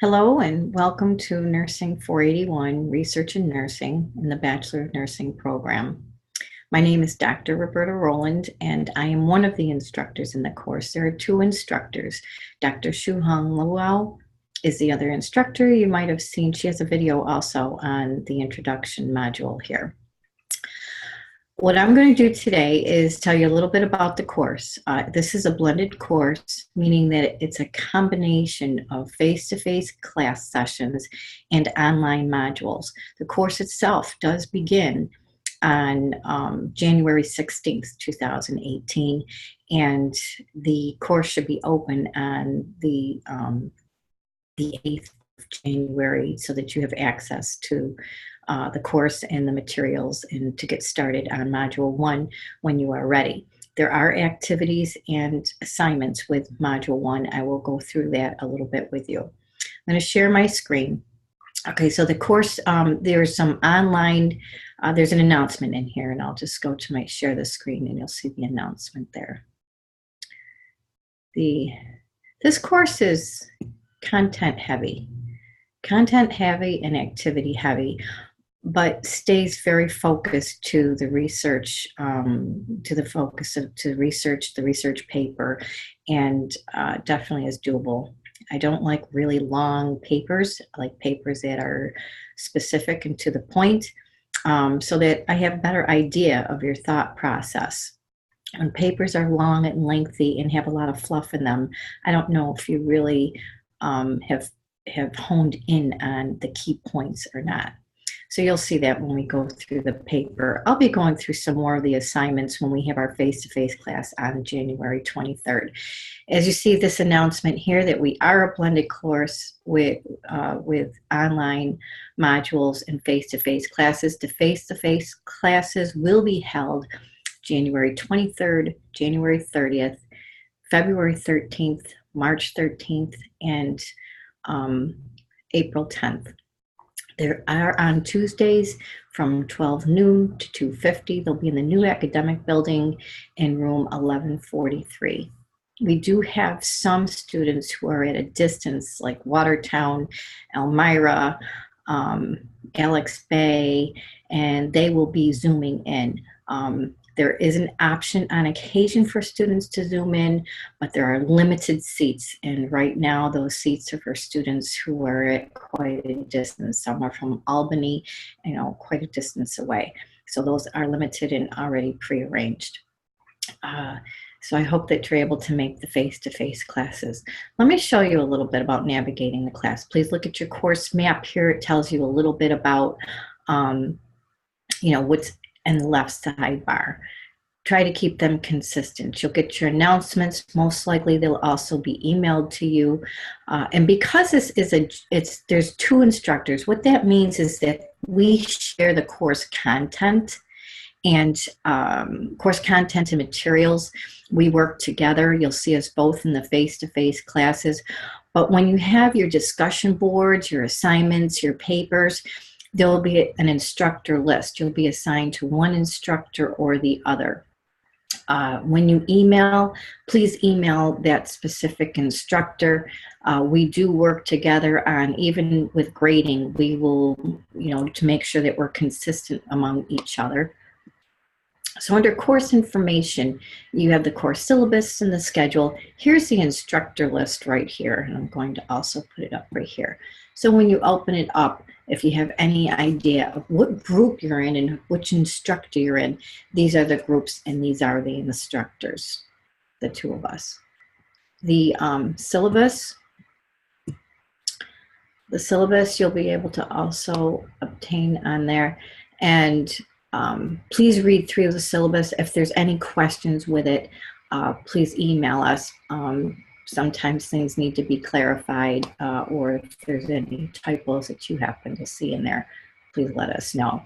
Hello and welcome to Nursing 481, Research in Nursing in the Bachelor of Nursing program. My name is Dr. Roberta Rowland and I am one of the instructors in the course. There are two instructors. Dr. Shu-Hong Luau is the other instructor. You might have seen, she has a video also on the introduction module here. What I'm going to do today is tell you a little bit about the course. This is a blended course, meaning that it's a combination of face-to-face class sessions and online modules. The course itself does begin on January 16th, 2018, and the course should be open on the 8th of January so that you have access to the course and the materials and to get started on Module 1 when you are ready. There are activities and assignments with Module 1. I will go through that a little bit with you. I'm going to share my screen. Okay, so the course, there's some online, there's an announcement in here, and I'll just go to my share the screen and you'll see the announcement there. This course is content heavy and activity heavy, but stays very focused to the research, the research paper, and definitely is doable. I don't like really long papers. I like papers that are specific and to the point, so that I have a better idea of your thought process. When papers are long and lengthy and have a lot of fluff in them, I don't know if you really have honed in on the key points or not. So you'll see that when we go through the paper. I'll be going through some more of the assignments when we have our face-to-face class on January 23rd. As you see this announcement here that we are a blended course with online modules and face-to-face classes. The face-to-face classes will be held January 23rd, January 30th, February 13th, March 13th, and April 10th. They are on Tuesdays from 12 noon to 2:50. They'll be in the new academic building in room 1143. We do have some students who are at a distance, like Watertown, Elmira, Alex Bay, and they will be Zooming in. There is an option on occasion for students to Zoom in, but there are limited seats. And right now, those seats are for students who are at quite a distance. Some are from Albany, quite a distance away. So those are limited and already prearranged. So I hope that you're able to make the face-to-face classes. Let me show you a little bit about navigating the class. Please look at your course map here. It tells you a little bit about, what's in the left sidebar. Try to keep them consistent. You'll get your announcements. Most likely they'll also be emailed to you. And because this is there's two instructors, what that means is that we share the course content and materials. We work together. You'll see us both in the face-to-face classes. But when you have your discussion boards, your assignments, your papers, there will be an instructor list. You'll be assigned to one instructor or the other. When you email, please email that specific instructor. We do work together on, even with grading, we will, to make sure that we're consistent among each other. So under course information, you have the course syllabus and the schedule. Here's the instructor list right here, and I'm going to also put it up right here. So when you open it up, if you have any idea of what group you're in and which instructor you're in, these are the groups and these are the instructors, the two of us. The syllabus you'll be able to also obtain on there. And please read through the syllabus. If there's any questions with it, please email us. Sometimes things need to be clarified, or if there's any typos that you happen to see in there, please let us know.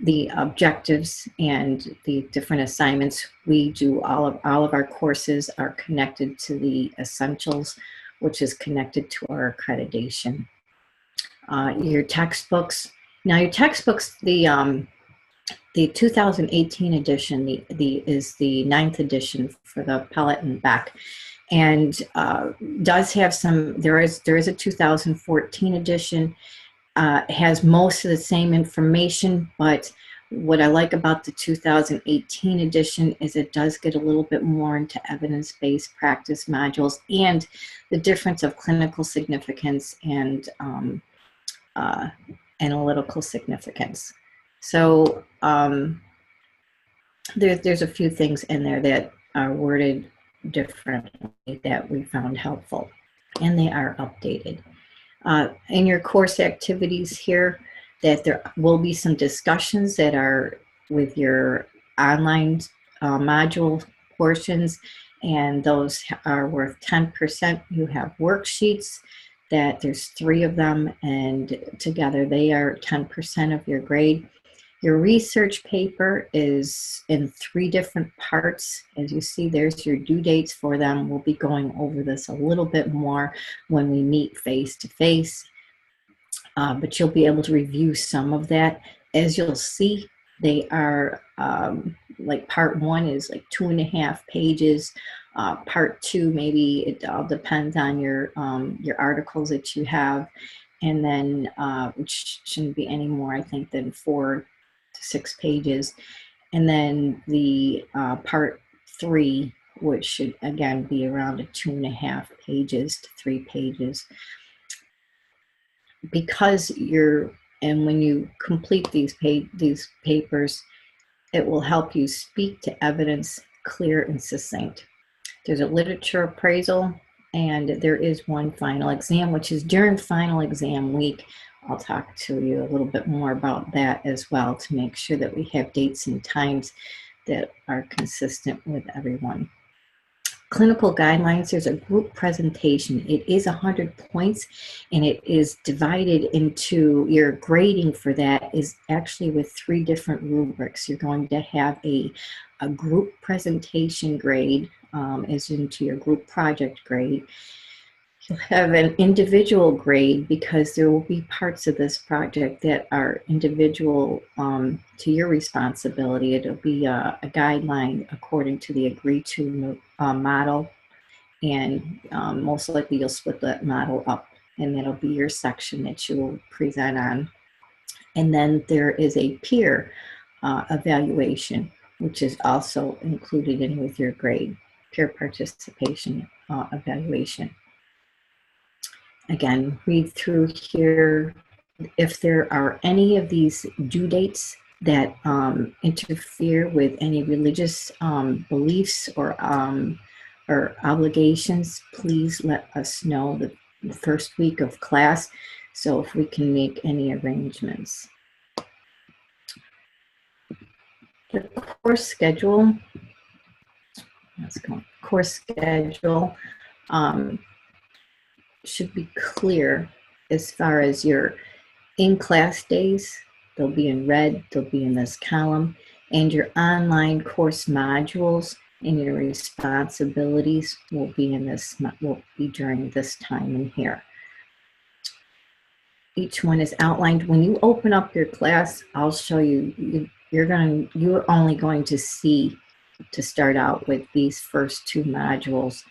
The objectives and the different assignments, we do all of our courses are connected to the essentials, which is connected to our accreditation. Your textbooks. Now your textbooks, the the 2018 edition, is the 9th edition for the Pellet and Beck, and does have some. There is a 2014 edition. Has most of the same information, but what I like about the 2018 edition is it does get a little bit more into evidence-based practice modules and the difference of clinical significance and analytical significance. So there's a few things in there that are worded differently that we found helpful, and they are updated. In your course activities here, that there will be some discussions that are with your online module portions, and those are worth 10%. You have worksheets that there's 3 of them, and together they are 10% of your grade. Your research paper is in 3 different parts. As you see, there's your due dates for them. We'll be going over this a little bit more when we meet face-to-face, but you'll be able to review some of that. As you'll see, they are like part 1 is like 2.5 pages. Part 2, maybe it all depends on your articles that you have, and then which shouldn't be any more, I think, than 4 to 6 pages, and then the part 3, which should again be around 2.5 pages to 3 pages. Because when you complete these papers, it will help you speak to evidence clear and succinct. There's a literature appraisal, and there is one final exam, which is during final exam week. I'll talk to you a little bit more about that as well to make sure that we have dates and times that are consistent with everyone. Clinical guidelines, there's a group presentation. It is 100 points, and it is divided into, your grading for that is actually with 3 different rubrics. You're going to have a group presentation grade, as into your group project grade. You'll have an individual grade because there will be parts of this project that are individual to your responsibility. It'll be a guideline according to the agreed to model, and most likely you'll split that model up, and that'll be your section that you will present on. And then there is a peer evaluation, which is also included in with your grade, peer participation evaluation. Again, read through here. If there are any of these due dates that interfere with any religious beliefs or obligations, please let us know the first week of class, so if we can make any arrangements. The course schedule, let's go. Course schedule should be clear as far as your in-class days. They'll be in red, they'll be in this column, and your online course modules and your responsibilities will be in this, will be during this time in here. Each one is outlined. When you open up your class, I'll show you, you're only going to see, to start out with, these first 2 modules.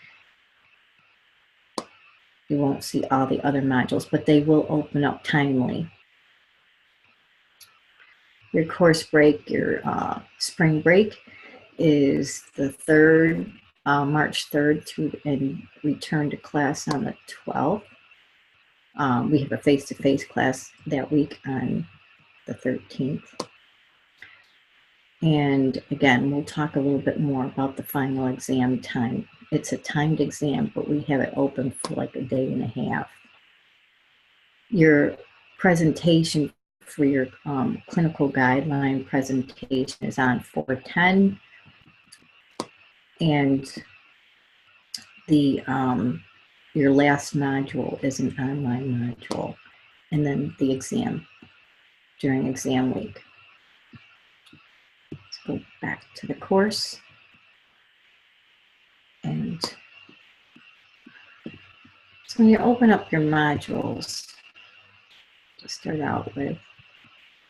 You won't see all the other modules, but they will open up timely. Your course break, your spring break is the 3rd, March 3rd through, and return to class on the 12th. We have a face-to-face class that week on the 13th. And again, we'll talk a little bit more about the final exam time. It's a timed exam, but we have it open for like a day and a half. Your presentation for your clinical guideline presentation is on 4/10, and the your last module is an online module, and then the exam during exam week. Let's go back to the course. And so when you open up your modules, to start out with,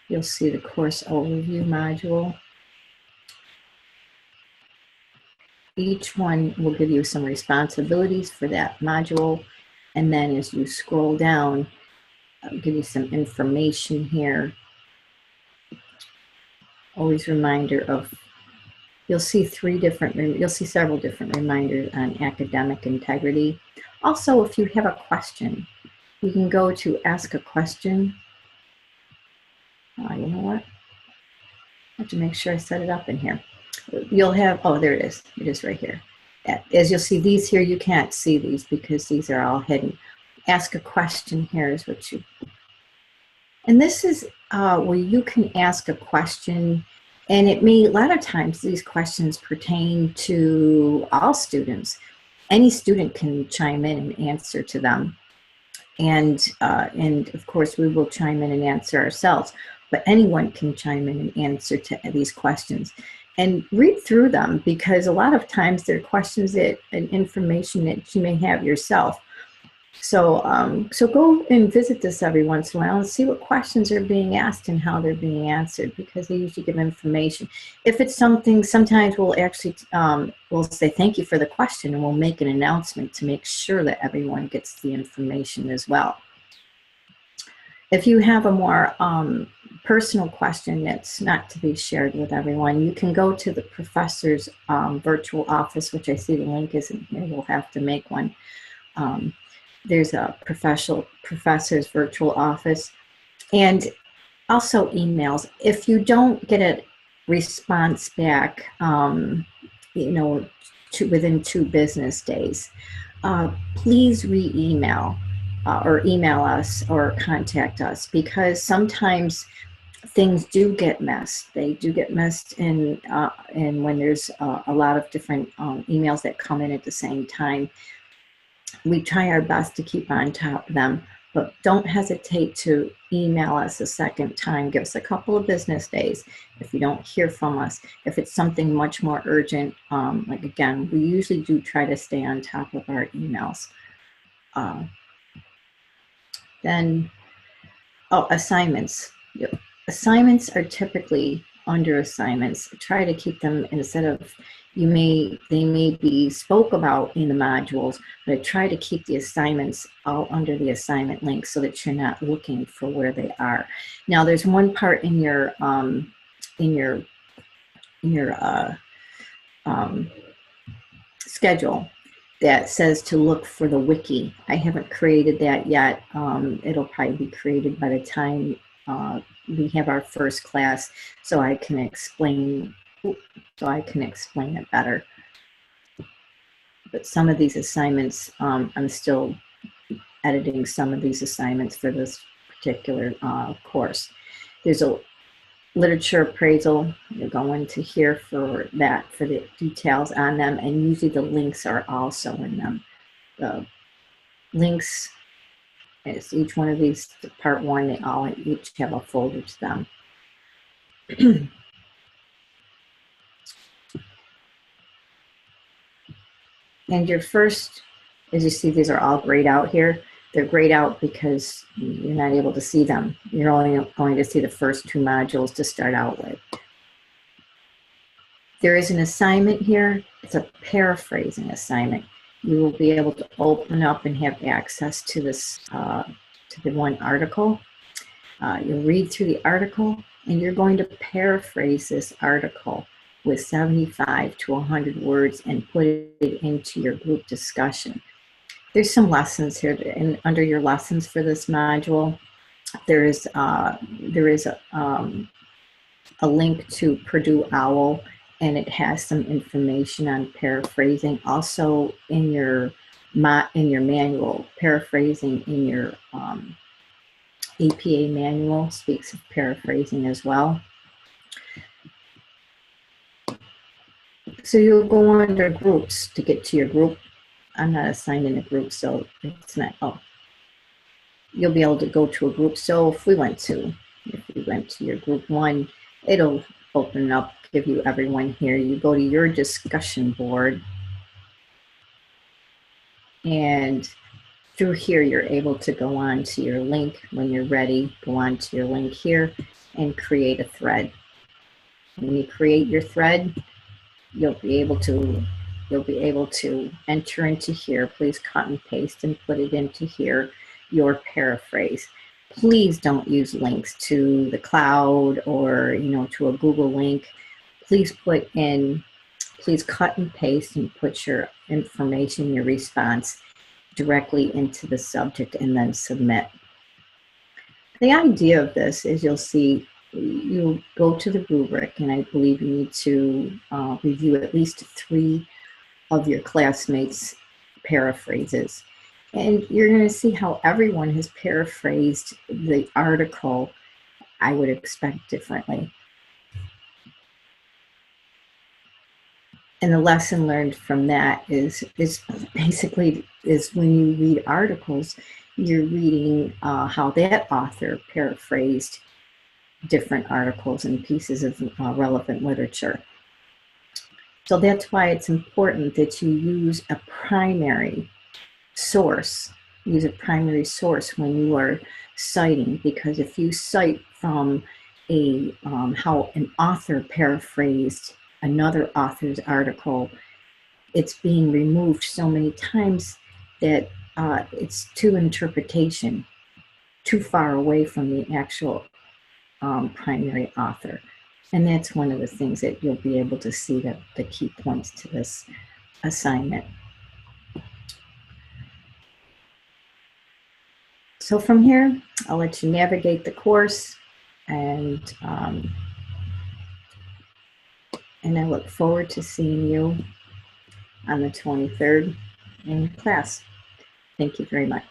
You'll see the course overview module. Each one will give you some responsibilities for that module. And then as you scroll down, I'll give you some information here. Always reminder of, you'll see several different reminders on academic integrity. Also, if you have a question, you can go to ask a question. You know what? I have to make sure I set it up in here. You'll have, oh, there it is. It is right here. As you'll see, these here, you can't see these because these are all hidden. Ask a question here is what you, and this is where you can ask a question, and it may, a lot of times these questions pertain to all students. Any student can chime in and answer to them. And of course, we will chime in and answer ourselves, but anyone can chime in and answer to these questions. And read through them, because a lot of times they're questions and information that you may have yourself. So, so go and visit this every once in a while and see what questions are being asked and how they're being answered, because they usually give information. If it's something, sometimes we'll actually we'll say thank you for the question, and we'll make an announcement to make sure that everyone gets the information as well. If you have a more personal question that's not to be shared with everyone, you can go to the professor's virtual office, which I see the link isn't here. We'll have to make one. There's a professor's virtual office, and also emails. If you don't get a response back, you know, within 2 business days, please re-email. Or email us or contact us, because sometimes things do get missed. They do get missed in when there's a lot of different emails that come in at the same time. We try our best to keep on top of them, but don't hesitate to email us a second time. Give us a couple of business days if you don't hear from us. If it's something much more urgent, like again, we usually do try to stay on top of our emails. Then, oh, assignments. Assignments are typically under assignments. Try to keep them, instead of, they may be spoke about in the modules, but try to keep the assignments all under the assignment link so that you're not looking for where they are. Now, there's one part in your schedule that says to look for the wiki. I haven't created that yet. It'll probably be created by the time we have our first class, so I can explain it better. But some of these assignments, I'm still editing some of these assignments for this particular course. There's a literature appraisal. You're going to hear for that, for the details on them, and usually the links are also in them. The links, as each one of these, part 1, they all each have a folder to them. And your first, as you see, these are all grayed out here. They're grayed out because you're not able to see them. You're only going to see the first 2 modules to start out with. There is an assignment here. It's a paraphrasing assignment. You will be able to open up and have access to this, to the one article. You'll read through the article, and you're going to paraphrase this article with 75 to 100 words and put it into your group discussion. There's some lessons here, and under your lessons for this module, there is a link to Purdue OWL, and it has some information on paraphrasing. Also in your manual, paraphrasing in your APA manual speaks of paraphrasing as well. So you'll go under groups to get to your group. I'm not assigned in a group, so it's not, oh. You'll be able to go to a group. So if we went to your group 1, it'll open up, give you everyone here. You go to your discussion board, and through here, you're able to go on to your link when you're ready. Go on to your link here, and create a thread. When you create your thread, you'll be able to enter into here. Please cut and paste and put it into here, your paraphrase. Please don't use links to the cloud or, you know, to a Google link. Please cut and paste and put your information, your response directly into the subject and then submit. The idea of this is you'll see, you go to the rubric, and I believe you need to review at least 3 of your classmates' paraphrases. And you're going to see how everyone has paraphrased the article, I would expect, differently. And the lesson learned from that is basically when you read articles, you're reading how that author paraphrased different articles and pieces of relevant literature. So that's why it's important that you use a primary source. Use a primary source when you are citing, because if you cite from how an author paraphrased another author's article, it's being removed so many times that it's too interpretation, too far away from the actual primary author. And that's one of the things that you'll be able to see, the key points to this assignment. So from here, I'll let you navigate the course, and I look forward to seeing you on the 23rd in class. Thank you very much.